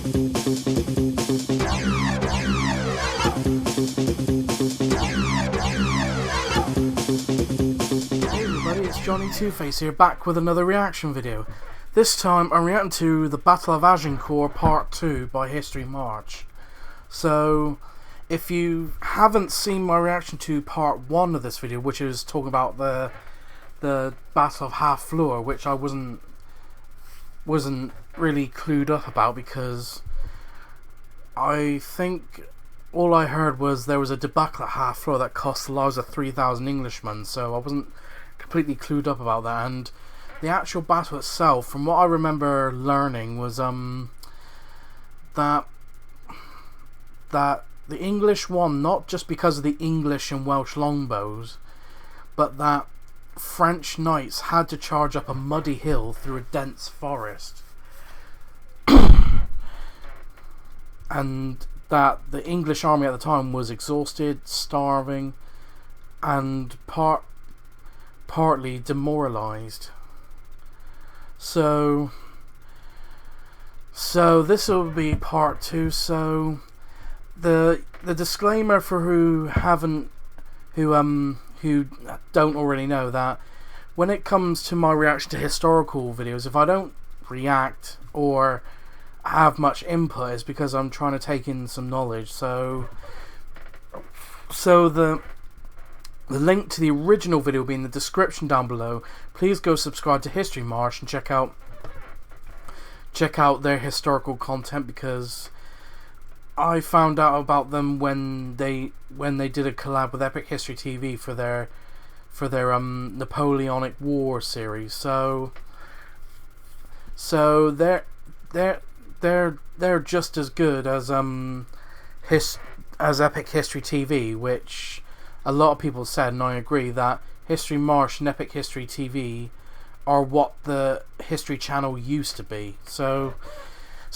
It's Johnny Two-Face here, back with another reaction video. This time I'm reacting to the Battle of Agincourt Part 2 by History March. So, if you haven't seen my reaction to Part 1 of this video, which is talking about the Battle of Harfleur, which I wasn't really clued up about, because I think all I heard was there was a debacle at Harfleur that cost the lives of 3,000 Englishmen, so I wasn't completely clued up about that. And the actual battle itself, from what I remember learning, was that the English won not just because of the English and Welsh longbows, but that French knights had to charge up a muddy hill through a dense forest, and that the English army at the time was exhausted, starving, and partly demoralized. So this will be part 2. So the disclaimer for who don't already know, that when it comes to my reaction to historical videos, if I don't react or have much input, it's because I'm trying to take in some knowledge. So the link to the original video will be in the description down below. Please go subscribe to History March and check out their historical content, because I found out about them when they did a collab with Epic History TV for their Napoleonic War series. So they're just as good as Epic History TV, which a lot of people said, and I agree, that History March and Epic History TV are what the History Channel used to be. So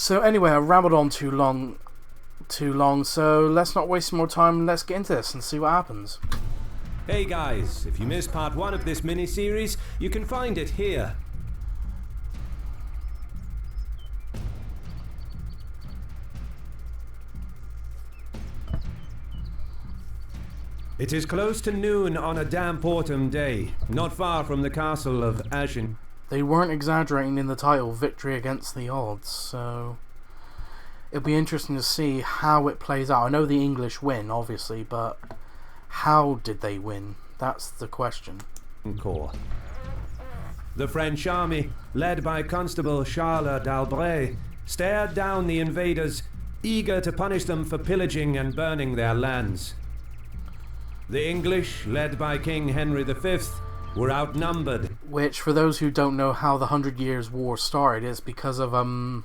anyway, I rambled on too long, so let's not waste more time. Let's get into this and see what happens. Hey guys, if you missed part 1 of this mini-series, you can find it here. It is close to noon on a damp autumn day, not far from the castle of Agincourt. They weren't exaggerating in the title, Victory Against the Odds, so it'll be interesting to see how it plays out. I know the English win, obviously, but how did they win? That's the question. The French army, led by Constable Charles d'Albret, stared down the invaders, eager to punish them for pillaging and burning their lands. The English, led by King Henry V, were outnumbered. Which, for those who don't know how the 100 Years' War started, is because of, I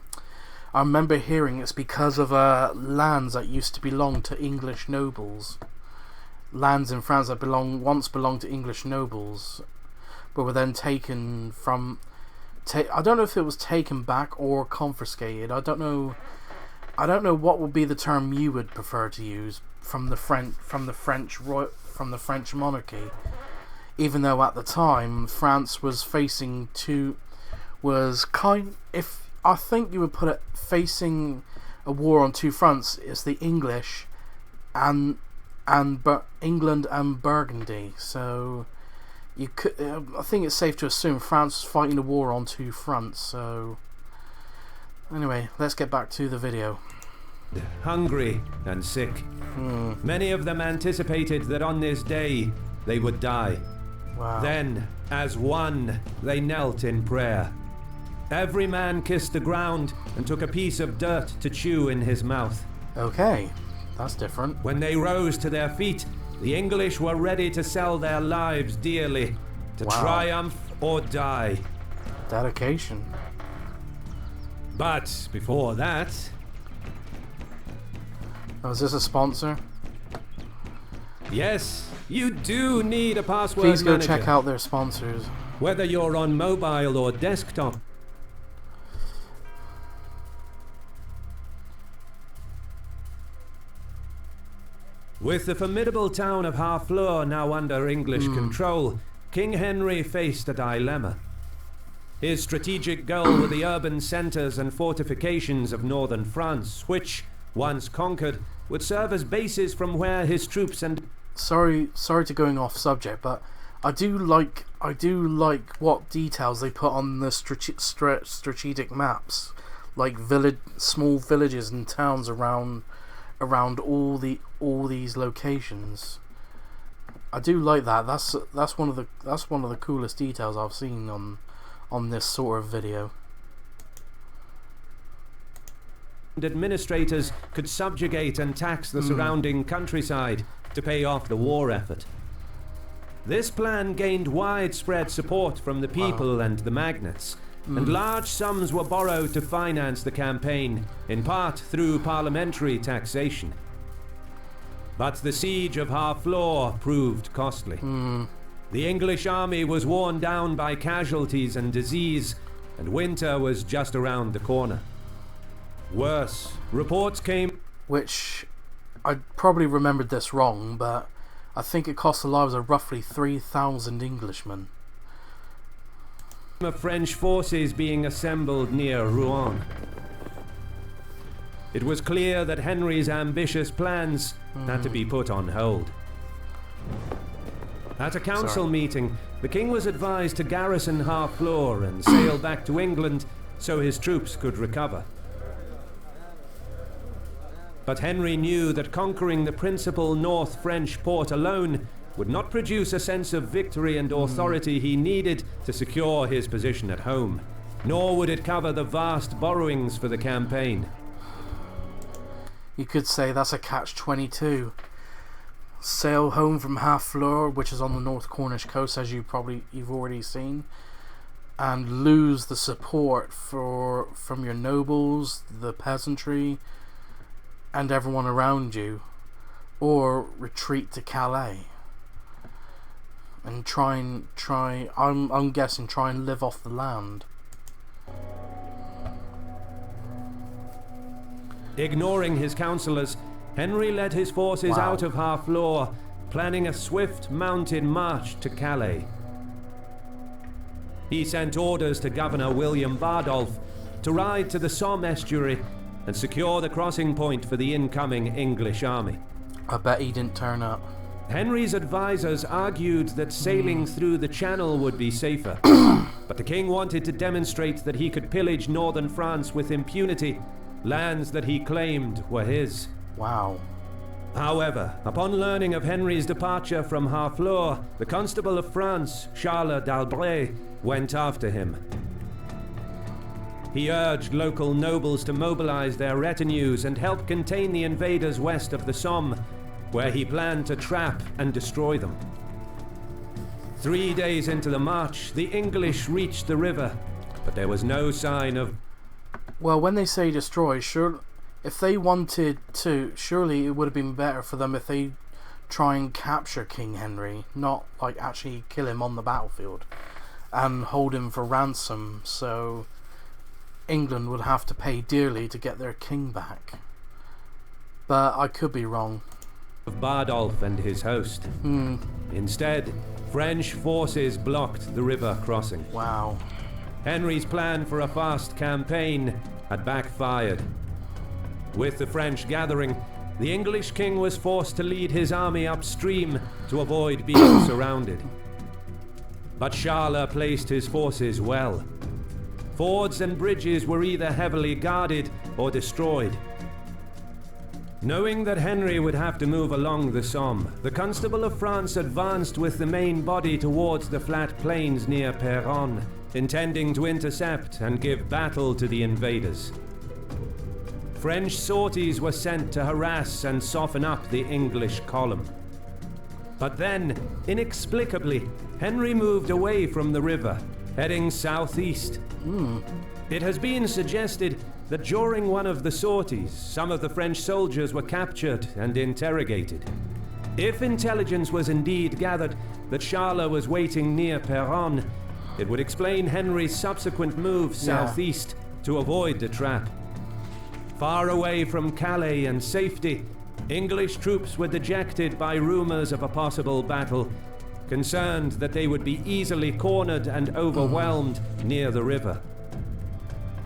remember hearing it's because of lands that used to belong to English nobles. Lands in France that once belonged to English nobles, but were then taken from... I don't know if it was taken back or confiscated. I don't know what would be the term you would prefer to use, from the French monarchy, even though at the time France was facing I think you would put it facing a war on two fronts. It's the English and England and Burgundy. So you could, I think it's safe to assume France was fighting a war on two fronts. So anyway, let's get back to the video. Hungry and sick. Many of them anticipated that on this day they would die. Wow. Then, as one, they knelt in prayer. Every man kissed the ground and took a piece of dirt to chew in his mouth. Okay, that's different. When they rose to their feet, the English were ready to sell their lives dearly, to triumph or die. Dedication. But before that... Oh, is this a sponsor? Yes, you do need a password Please go manager. check out their sponsors. Whether you're on mobile or desktop. With the formidable town of Harfleur now under English control, King Henry faced a dilemma. His strategic goal were the urban centres and fortifications of northern France, which, once conquered, would serve as bases from where his troops and... Sorry to going off subject, but I do like what details they put on the strategic maps, like small villages and towns around all these locations. I do like that. That's one of the coolest details I've seen on this sort of video. Administrators could subjugate and tax the surrounding countryside to pay off the war effort. This plan gained widespread support from the people and the magnates, and large sums were borrowed to finance the campaign, in part through parliamentary taxation. But the siege of Harfleur proved costly. The English army was worn down by casualties and disease, and winter was just around the corner. Worse, reports came... Which, I probably remembered this wrong, but I think it cost the lives of roughly 3,000 Englishmen. Of French forces being assembled near Rouen. It was clear that Henry's ambitious plans had to be put on hold. At a council meeting, the king was advised to garrison Harfleur and sail back to England so his troops could recover. But Henry knew that conquering the principal North French port alone would not produce a sense of victory and authority he needed to secure his position at home, nor would it cover the vast borrowings for the campaign. You could say that's a catch-22. Sail home from Harfleur, which is on the North Cornish coast, as you've already seen, and lose the support from your nobles, the peasantry, and everyone around you, or retreat to Calais and I'm guessing try and live off the land. Ignoring his counsellors, Henry led his forces out of Harfleur, planning a swift mountain march to Calais. He sent orders to Governor William Bardolph to ride to the Somme estuary and secure the crossing point for the incoming English army. I bet he didn't turn up. Henry's advisors argued that sailing through the Channel would be safer, but the king wanted to demonstrate that he could pillage northern France with impunity, lands that he claimed were his. Wow. However, upon learning of Henry's departure from Harfleur, the Constable of France, Charles d'Albret, went after him. He urged local nobles to mobilize their retinues and help contain the invaders west of the Somme, where he planned to trap and destroy them. 3 days into the march, the English reached the river, but there was no sign of... Well, when they say destroy, sure, if they wanted to, surely it would have been better for them if they try and capture King Henry, not like actually kill him on the battlefield and hold him for ransom, so England would have to pay dearly to get their king back. But I could be wrong. Of Bardolph and his host. Instead, French forces blocked the river crossing. Wow. Henry's plan for a fast campaign had backfired. With the French gathering, the English king was forced to lead his army upstream to avoid being surrounded. But Charles placed his forces well. Fords and bridges were either heavily guarded or destroyed. Knowing that Henry would have to move along the Somme, the Constable of France advanced with the main body towards the flat plains near Péronne, intending to intercept and give battle to the invaders. French sorties were sent to harass and soften up the English column. But then, inexplicably, Henry moved away from the river, heading southeast. It has been suggested that during one of the sorties, some of the French soldiers were captured and interrogated. If intelligence was indeed gathered that Charles was waiting near Péronne, it would explain Henry's subsequent move southeast to avoid the trap. Far away from Calais and safety, English troops were dejected by rumors of a possible battle concerned that they would be easily cornered and overwhelmed near the river.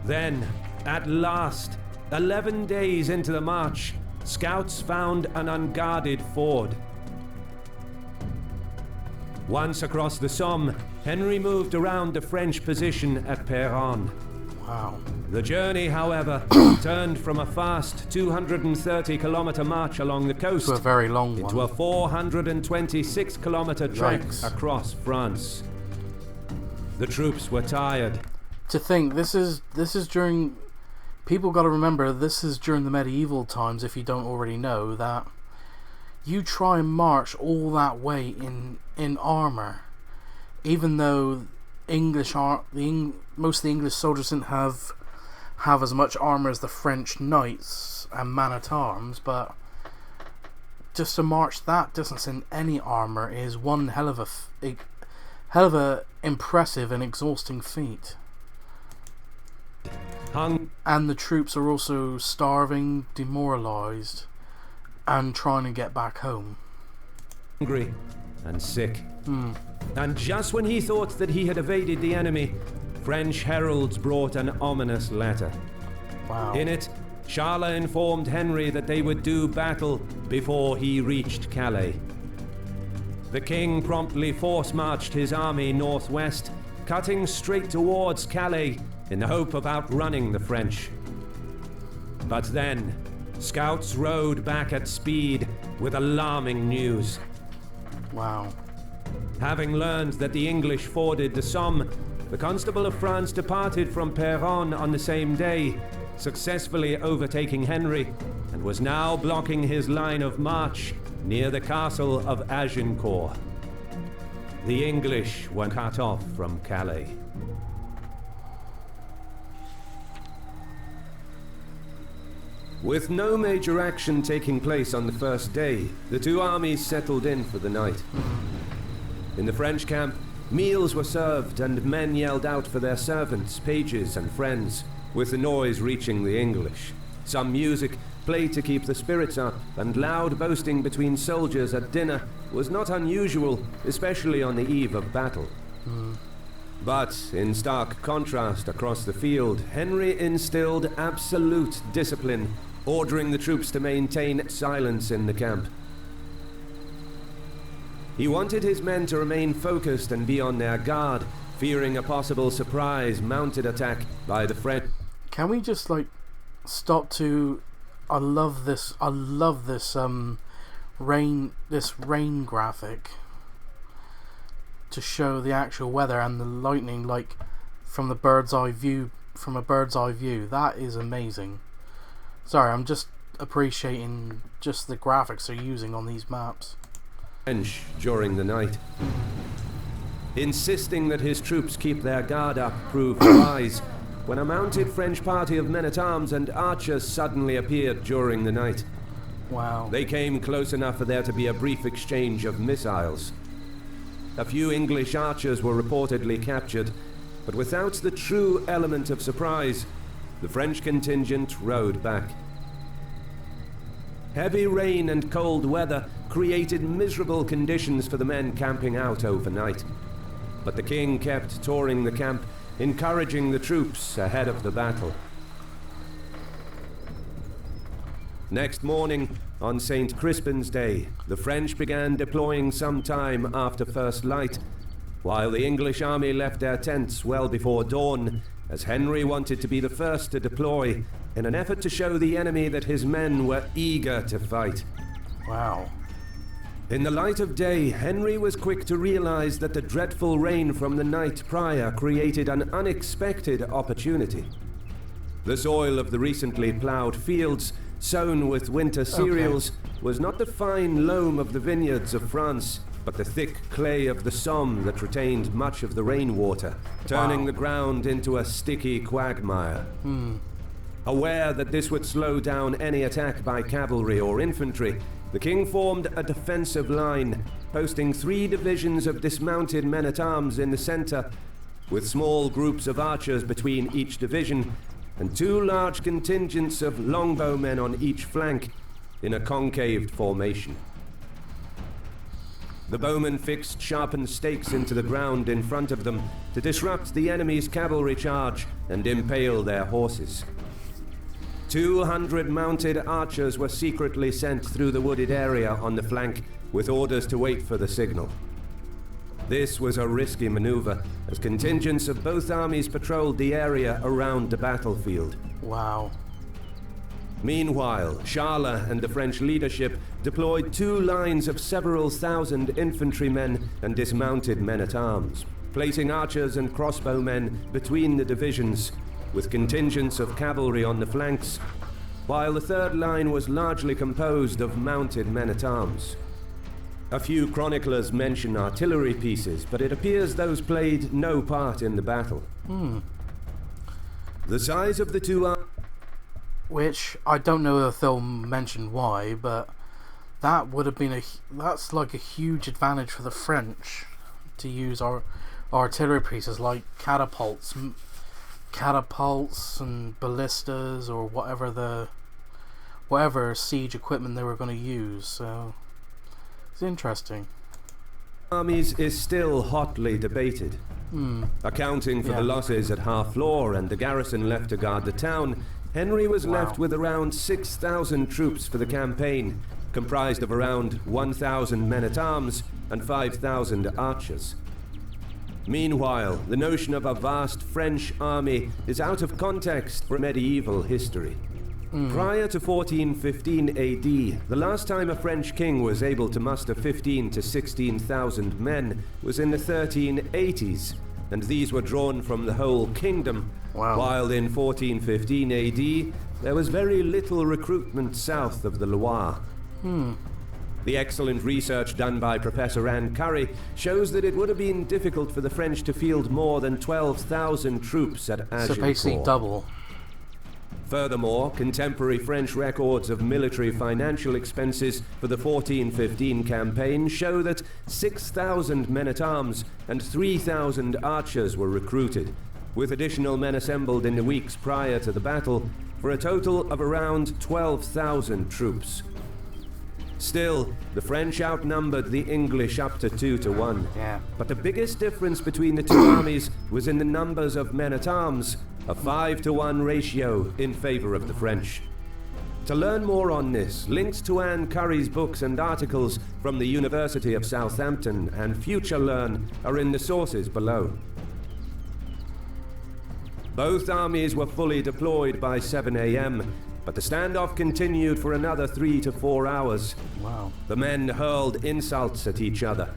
Then, at last, 11 days into the march, scouts found an unguarded ford. Once across the Somme, Henry moved around the French position at Péronne. Wow. The journey, however, turned from a fast 230-kilometer march along the coast To a very long into one. a 426-kilometer trek Yikes. across France. The troops were tired. To think this is during, people got to remember, this is during the medieval times. If you don't already know that, you try and march all that way in armor, even though most of the English soldiers didn't have as much armor as the French knights and man-at-arms, but just to march that distance in any armor is one hell of a impressive and exhausting feat. And the troops are also starving, demoralized, and trying to get back home. Hungry and sick. And just when he thought that he had evaded the enemy, French heralds brought an ominous letter. Wow. In it, Charles informed Henry that they would do battle before he reached Calais. The king promptly force-marched his army northwest, cutting straight towards Calais in the hope of outrunning the French. But then, scouts rode back at speed with alarming news. Wow. Having learned that the English forded the Somme, the Constable of France departed from Péronne on the same day, successfully overtaking Henry, and was now blocking his line of march near the castle of Agincourt. The English were cut off from Calais. With no major action taking place on the first day, the two armies settled in for the night. In the French camp, meals were served and men yelled out for their servants, pages and friends, with the noise reaching the English. Some music played to keep the spirits up, and loud boasting between soldiers at dinner was not unusual, especially on the eve of battle. But, in stark contrast across the field, Henry instilled absolute discipline, ordering the troops to maintain silence in the camp. He wanted his men to remain focused and be on their guard, fearing a possible surprise mounted attack by the French. Can we just stop to? I love this rain graphic to show the actual weather and the lightning, from a bird's eye view. That is amazing. Sorry, I'm just appreciating just the graphics they're using on these maps. French during the night. Insisting that his troops keep their guard up proved wise, when a mounted French party of men-at-arms and archers suddenly appeared during the night. Wow. They came close enough for there to be a brief exchange of missiles. A few English archers were reportedly captured, but without the true element of surprise, the French contingent rode back. Heavy rain and cold weather created miserable conditions for the men camping out overnight. But the king kept touring the camp, encouraging the troops ahead of the battle. Next morning, on St. Crispin's Day, the French began deploying some time after first light, while the English army left their tents well before dawn, as Henry wanted to be the first to deploy, in an effort to show the enemy that his men were eager to fight. Wow. In the light of day, Henry was quick to realize that the dreadful rain from the night prior created an unexpected opportunity. The soil of the recently ploughed fields, sown with winter cereals, was not the fine loam of the vineyards of France, but the thick clay of the Somme that retained much of the rainwater, turning the ground into a sticky quagmire. Aware that this would slow down any attack by cavalry or infantry, the king formed a defensive line, posting 3 divisions of dismounted men-at-arms in the center, with small groups of archers between each division, and 2 large contingents of longbowmen on each flank, in a concaved formation. The bowmen fixed sharpened stakes into the ground in front of them to disrupt the enemy's cavalry charge and impale their horses. 200 mounted archers were secretly sent through the wooded area on the flank with orders to wait for the signal. This was a risky maneuver, as contingents of both armies patrolled the area around the battlefield. Wow. Meanwhile, Charles and the French leadership deployed 2 lines of several thousand infantrymen and dismounted men-at-arms, placing archers and crossbowmen between the divisions, with contingents of cavalry on the flanks, while the third line was largely composed of mounted men-at-arms. A few chroniclers mention artillery pieces, but it appears those played no part in the battle. The size of the two Which, I don't know if they'll mention why, but that would have been that's like a huge advantage for the French to use our artillery pieces like catapults and ballistas or whatever siege equipment they were going to use. So it's interesting. Armies is still hotly debated. Accounting for the losses at Harfleur and the garrison left to guard the town, Henry was left with around 6,000 troops for the campaign, comprised of around 1,000 men-at-arms and 5,000 archers. Meanwhile, the notion of a vast French army is out of context for medieval history. Prior to 1415 AD, the last time a French king was able to muster 15 to 16,000 men was in the 1380s, and these were drawn from the whole kingdom, while in 1415 AD, there was very little recruitment south of the Loire. The excellent research done by Professor Anne Curry shows that it would have been difficult for the French to field more than 12,000 troops at Agincourt. So basically double. Furthermore, contemporary French records of military financial expenses for the 1415 campaign show that 6,000 men-at-arms and 3,000 archers were recruited, with additional men assembled in the weeks prior to the battle, for a total of around 12,000 troops. Still, the French outnumbered the English up to 2 to 1. But the biggest difference between the two armies was in the numbers of men-at-arms, a 5 to 1 ratio in favor of the French. To learn more on this, links to Anne Curry's books and articles from the University of Southampton and Future Learn are in the sources below. Both armies were fully deployed by 7 a.m., but the standoff continued for another 3 to 4 hours. The men hurled insults at each other,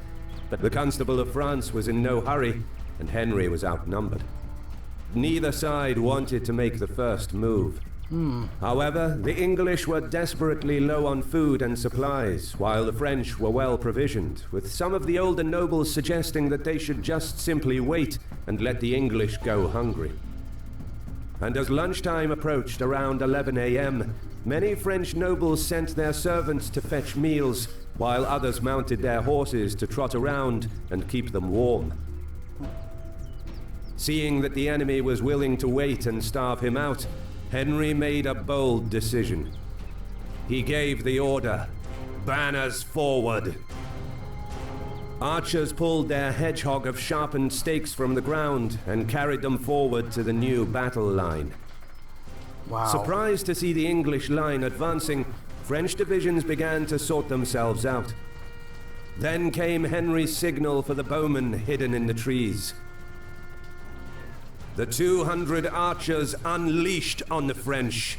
but the Constable of France was in no hurry, and Henry was outnumbered. Neither side wanted to make the first move. However, the English were desperately low on food and supplies, while the French were well provisioned, with some of the older nobles suggesting that they should just simply wait and let the English go hungry. And as lunchtime approached around 11 a.m., many French nobles sent their servants to fetch meals, while others mounted their horses to trot around and keep them warm. Seeing that the enemy was willing to wait and starve him out, Henry made a bold decision. He gave the order, "Banners forward!" Archers pulled their hedgehog of sharpened stakes from the ground and carried them forward to the new battle line. Surprised to see the English line advancing, French divisions began to sort themselves out. Then came Henry's signal for the bowmen hidden in the trees. The 200 archers unleashed on the French.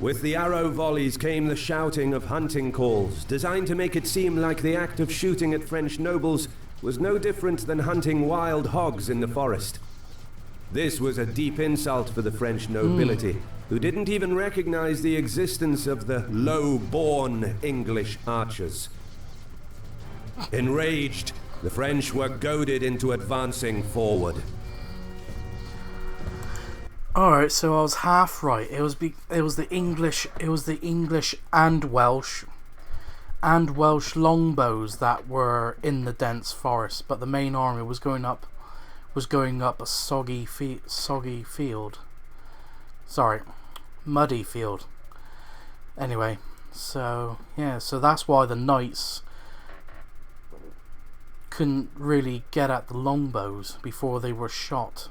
With the arrow volleys came the shouting of hunting calls, designed to make it seem like the act of shooting at French nobles was no different than hunting wild hogs in the forest. This was a deep insult for the French nobility, who didn't even recognize the existence of the low-born English archers. Enraged, the French were goaded into advancing forward. Alright, so I was half right. It was the English and Welsh longbows that were in the dense forest, but the main army was going up a muddy field. Anyway, so yeah, so that's why the knights couldn't really get at the longbows before they were shot.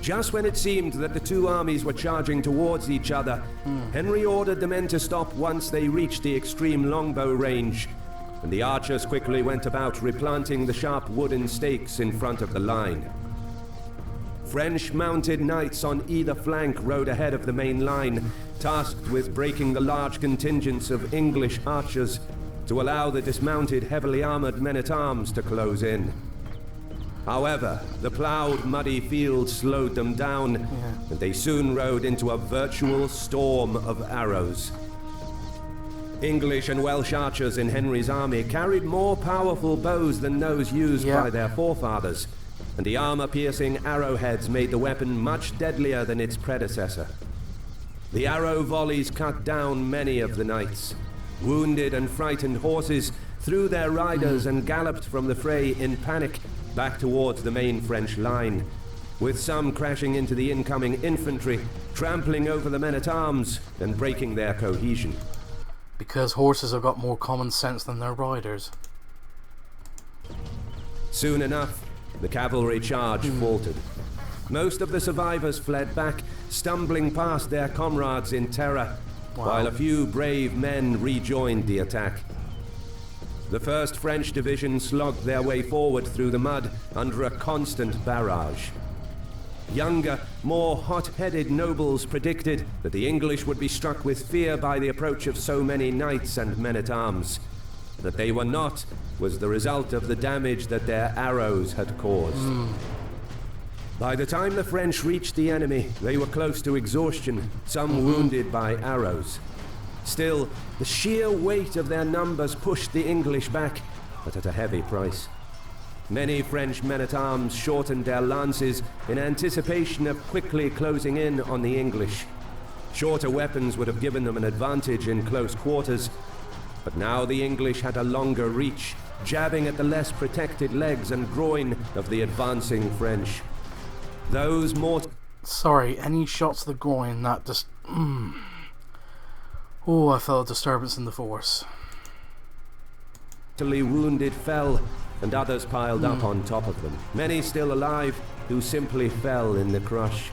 Just when it seemed that the two armies were charging towards each other, Henry ordered the men to stop once they reached the extreme longbow range, and the archers quickly went about replanting the sharp wooden stakes in front of the line. French mounted knights on either flank rode ahead of the main line, tasked with breaking the large contingents of English archers to allow the dismounted, heavily armored men-at-arms to close in. However, the ploughed, muddy fields slowed them down, and they soon rode into a virtual storm of arrows. English and Welsh archers in Henry's army carried more powerful bows than those used by their forefathers, and the armor-piercing arrowheads made the weapon much deadlier than its predecessor. The arrow volleys cut down many of the knights. Wounded and frightened horses threw their riders and galloped from the fray in panic back towards the main French line, with some crashing into the incoming infantry, trampling over the men-at-arms and breaking their cohesion. Because horses have got more common sense than their riders. Soon enough, the cavalry charge faltered. Most of the survivors fled back, stumbling past their comrades in terror, while a few brave men rejoined the attack. The 1st French Division slogged their way forward through the mud under a constant barrage. Younger, more hot-headed nobles predicted that the English would be struck with fear by the approach of so many knights and men-at-arms. That they were not was the result of the damage that their arrows had caused. By the time the French reached the enemy, they were close to exhaustion, some wounded by arrows. Still, the sheer weight of their numbers pushed the English back, but at a heavy price. Many French men-at-arms shortened their lances in anticipation of quickly closing in on the English. Shorter weapons would have given them an advantage in close quarters, but now the English had a longer reach, jabbing at the less protected legs and groin of the advancing French. Those more... Sorry, any shots to the groin that just... Oh, I felt a disturbance in the force. Wounded fell, and others piled up on top of them. Many still alive, who simply fell in the crush.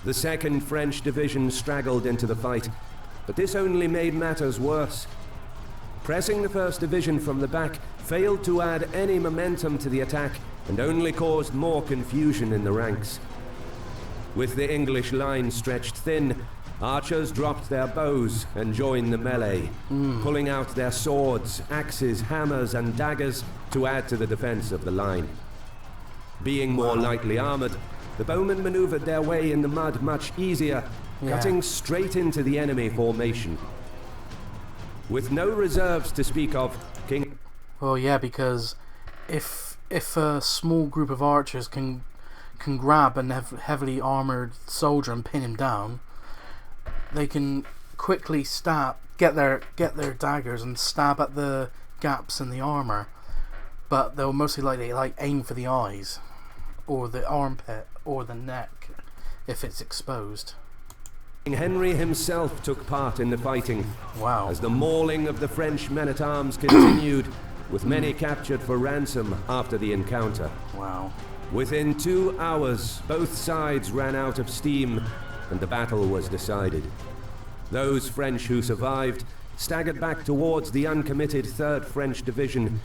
The 2nd French Division straggled into the fight, but this only made matters worse. Pressing the 1st Division from the back failed to add any momentum to the attack and only caused more confusion in the ranks. With the English line stretched thin, archers dropped their bows and joined the melee, pulling out their swords, axes, hammers and daggers to add to the defense of the line. Being more lightly armored, the bowmen maneuvered their way in the mud much easier, cutting straight into the enemy formation. With no reserves to speak of, King... Well, yeah, because if a small group of archers can grab a heavily armored soldier and pin him down, they can quickly get their daggers and stab at the gaps in the armor, but they'll mostly likely aim for the eyes, or the armpit, or the neck, if it's exposed. Henry himself took part in the fighting, as the mauling of the French men-at-arms continued, with many captured for ransom after the encounter. Within 2 hours, both sides ran out of steam, and the battle was decided. Those French who survived staggered back towards the uncommitted 3rd French Division,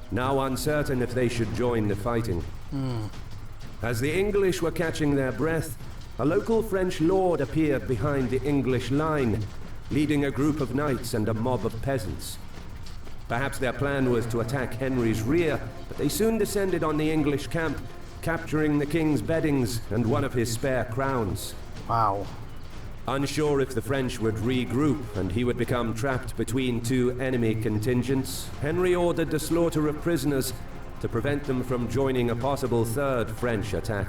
now uncertain if they should join the fighting. As the English were catching their breath, a local French lord appeared behind the English line, leading a group of knights and a mob of peasants. Perhaps their plan was to attack Henry's rear, but they soon descended on the English camp, capturing the king's beddings and one of his spare crowns. Unsure if the French would regroup and he would become trapped between 2 enemy contingents, Henry ordered the slaughter of prisoners to prevent them from joining a possible 3rd French attack.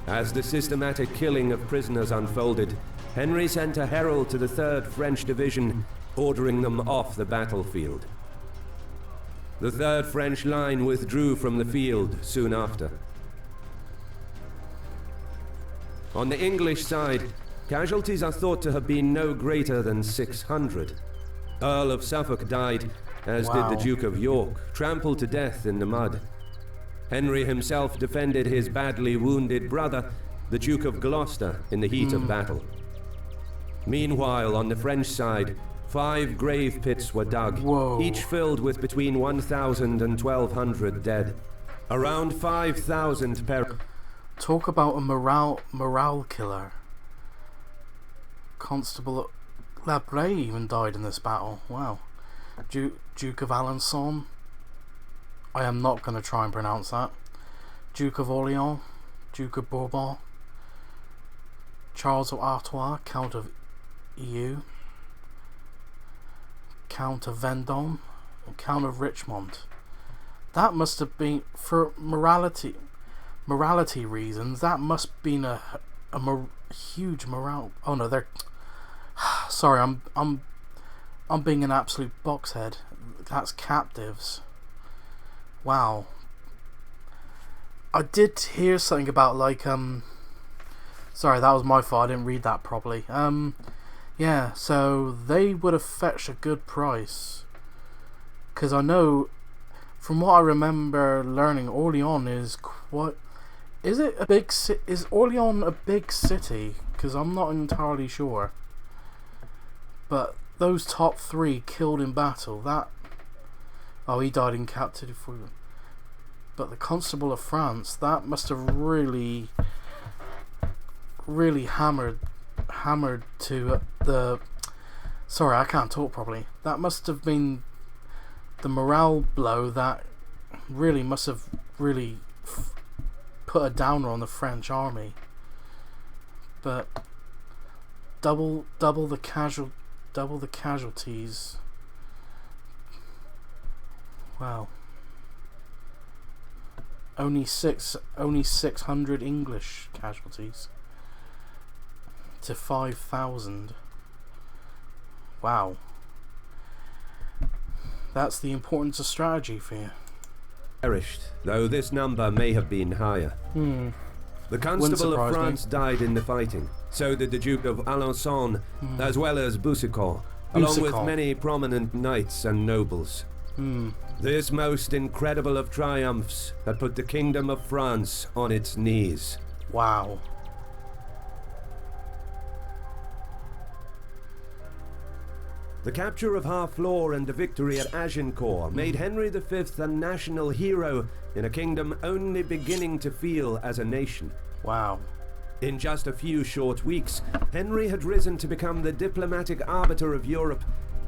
As the systematic killing of prisoners unfolded, Henry sent a herald to the 3rd French Division, ordering them off the battlefield. The 3rd French line withdrew from the field soon after. On the English side, casualties are thought to have been no greater than 600. Earl of Suffolk died, as did the Duke of York, trampled to death in the mud. Henry himself defended his badly wounded brother, the Duke of Gloucester, in the heat of battle. Meanwhile, on the French side, 5 grave pits were dug, each filled with between 1,000 and 1,200 dead. Around 5,000 Talk about a morale killer. Constable Labray even died in this battle. Wow. Duke of Alençon. I am not going to try and pronounce that. Duke of Orleans. Duke of Bourbon. Charles of Artois, Count of Eu. Count of Vendôme. Count of Richmond. That must have been, for morality reasons, that must have been a huge morale. Oh no, they're sorry, I'm being an absolute boxhead. That's captives. Wow. I did hear something about sorry, that was my fault, I didn't read that properly. Yeah, so they would have fetched a good price. Because I know, from what I remember learning, Orleans is quite... Is it a big city? Is Orleans a big city? Because I'm not entirely sure. But those top 3 killed in battle, that... Oh, he died in captivity for... But the Constable of France, that must have really hammered to the... Sorry, I can't talk properly. That must have been the morale blow that really must have really put a downer on the French army. But double the casualties. Wow. Only 600 English casualties to 5,000. Wow. That's the importance of strategy for you. Perished, though this number may have been higher. The Constable of France died in the fighting. So did the Duke of Alençon, as well as Boucicaut, along with many prominent knights and nobles. This most incredible of triumphs had put the Kingdom of France on its knees. Wow. The capture of Harfleur and the victory at Agincourt made Henry V a national hero in a kingdom only beginning to feel as a nation. Wow. In just a few short weeks, Henry had risen to become the diplomatic arbiter of Europe,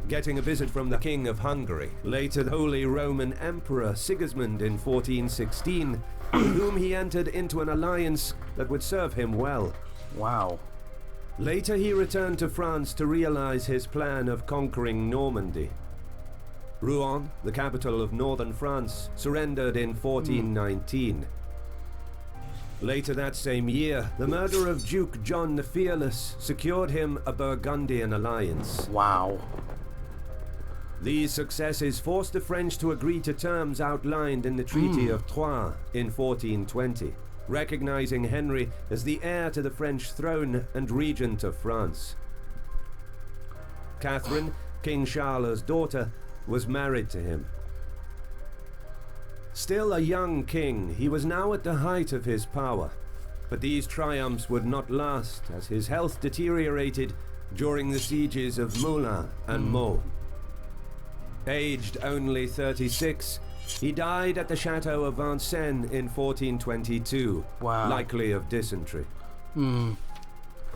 getting a visit from the King of Hungary, later the Holy Roman Emperor Sigismund in 1416, with whom he entered into an alliance that would serve him well. Wow. Later he returned to France to realize his plan of conquering Normandy. Rouen, the capital of northern France, surrendered in 1419. Later that same year, the murder of Duke John the Fearless secured him a Burgundian alliance. Wow. These successes forced the French to agree to terms outlined in the Treaty of Troyes in 1420. Recognizing Henry as the heir to the French throne and regent of France. Catherine, King Charles' daughter, was married to him. Still a young king, he was now at the height of his power. But these triumphs would not last, as his health deteriorated during the sieges of Moulins and Meaux. Aged only 36, he died at the Chateau of Vincennes in 1422, likely of dysentery.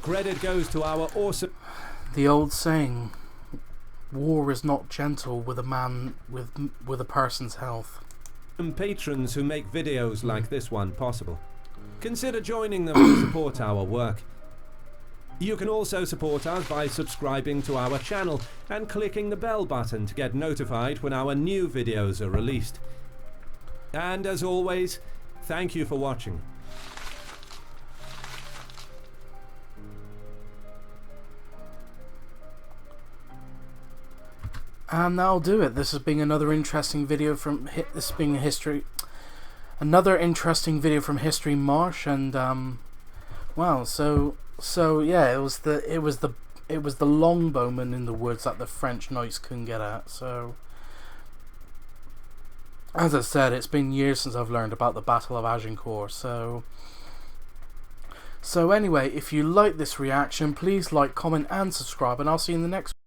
Credit goes to our awesome... The old saying, war is not gentle with a man with a person's health. Patrons who make videos like this one possible. Consider joining them to support our work. You can also support us by subscribing to our channel and clicking the bell button to get notified when our new videos are released. And as always, thank you for watching. And that'll do it. This has been another interesting video from another interesting video from History Marsh, and wow, so yeah, it was the longbowmen in the woods that the French knights couldn't get at. So as I said, it's been years since I've learned about the Battle of Agincourt, so anyway, if you like this reaction, please like, comment and subscribe, and I'll see you in the next one.